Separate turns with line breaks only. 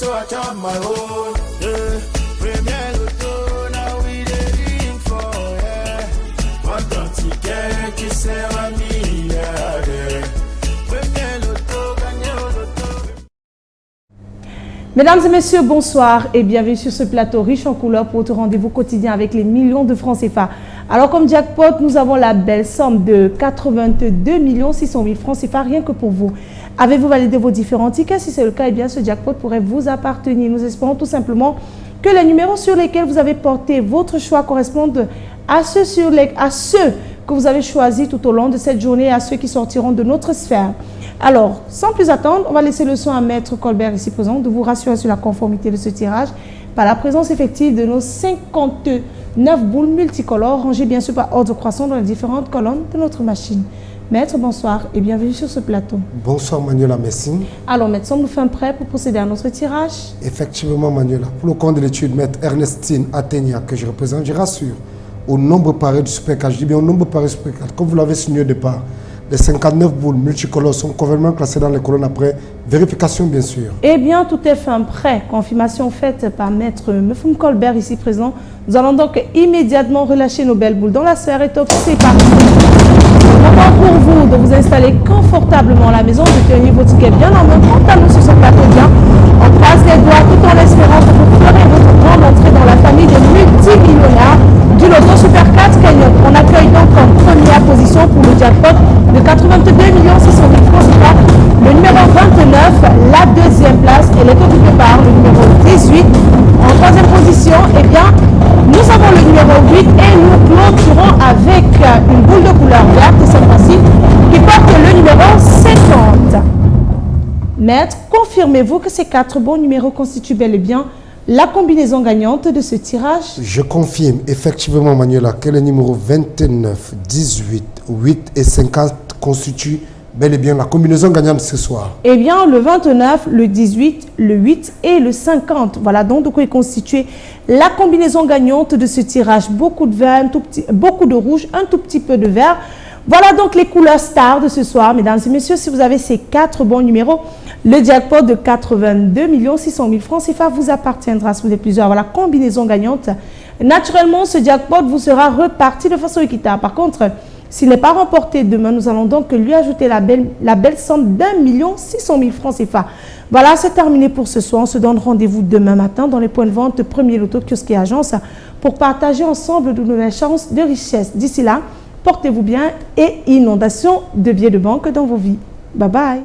so I chop my own. Yeah. Premier Loto, now we dey for, yeah. One ticket, qui sert à milliardaire. Premier Loto, gagné au loto.
Mesdames et messieurs, bonsoir et bienvenue sur ce plateau riche en couleurs pour votre rendez-vous quotidien avec les millions de francs CFA. Alors comme jackpot, nous avons la belle somme de 82 600 000 francs CFA rien que pour vous. Avez-vous validé vos différents tickets? Si c'est le cas, eh bien ce jackpot pourrait vous appartenir. Nous espérons tout simplement que les numéros sur lesquels vous avez porté votre choix correspondent à ceux que vous avez choisis tout au long de cette journée et à ceux qui sortiront de notre sphère. Alors, sans plus attendre, on va laisser le soin à Maître Colbert ici présent de vous rassurer sur la conformité de ce tirage par la présence effective de nos 59 boules multicolores rangées bien sûr par ordre croissant dans les différentes colonnes de notre machine. Maître, bonsoir et bienvenue sur ce plateau.
Bonsoir Manuela, merci.
Alors, Maître, sommes-nous fin prêts pour procéder à notre tirage?
Effectivement Manuela, pour le compte de l'étude, Maître Ernestine Atenia que je représente, je rassure, au nombre pareil du Super 4, je dis bien au nombre pareil du Super 4, comme vous l'avez signé au départ, les 59 boules multicolores sont convenablement classées dans les colonnes après vérification bien sûr.
Eh bien, tout est fin prêt. Confirmation faite par Maître Mefum Colbert ici présent. Nous allons donc immédiatement relâcher nos belles boules dans la sphère et top. C'est parti. Moment pour vous de vous installer confortablement à la maison, de tenir vos tickets bien en main. Quant à nous sur ce plateau bien, on croise les doigts tout en espérant que vous ferez votre grande entrée dans la famille des multimillionnaires du loto Super 4 cagnotte. On accueille donc en première position pour le jackpot de 82 600 000 francs CFA le numéro 29, la deuxième place, elle est occupée par le numéro 18. En troisième position, eh bien, nous avons le numéro 8 et nous clôturons avec une boule de couleur verte cette fois-ci qui porte le numéro 50. Maître, confirmez-vous que ces 4 bons numéros constituent bel et bien la combinaison gagnante de ce tirage?
Je confirme effectivement Manuela que les numéros 29, 18, 8 et 50 constituent bel et bien la combinaison gagnante ce soir. Eh
bien, le 29, le 18, le 8 et le 50. Voilà donc de quoi est constituée la combinaison gagnante de ce tirage. Beaucoup de vert, beaucoup de rouge, un tout petit peu de vert. Voilà donc les couleurs stars de ce soir. Mesdames et messieurs, si vous avez ces 4 bons numéros, le jackpot de 82 600 000 francs CFA vous appartiendra. Si vous êtes plusieurs, voilà, combinaison gagnante. Naturellement, ce jackpot vous sera reparti de façon équitable. Par contre, s'il n'est pas remporté demain, nous allons donc lui ajouter la belle somme d'1 600 000 francs CFA. Voilà, c'est terminé pour ce soir. On se donne rendez-vous demain matin dans les points de vente Premier Loto, Kiosque et Agence pour partager ensemble de nouvelles chances de richesse. D'ici là, portez-vous bien et inondation de billets de banque dans vos vies. Bye bye.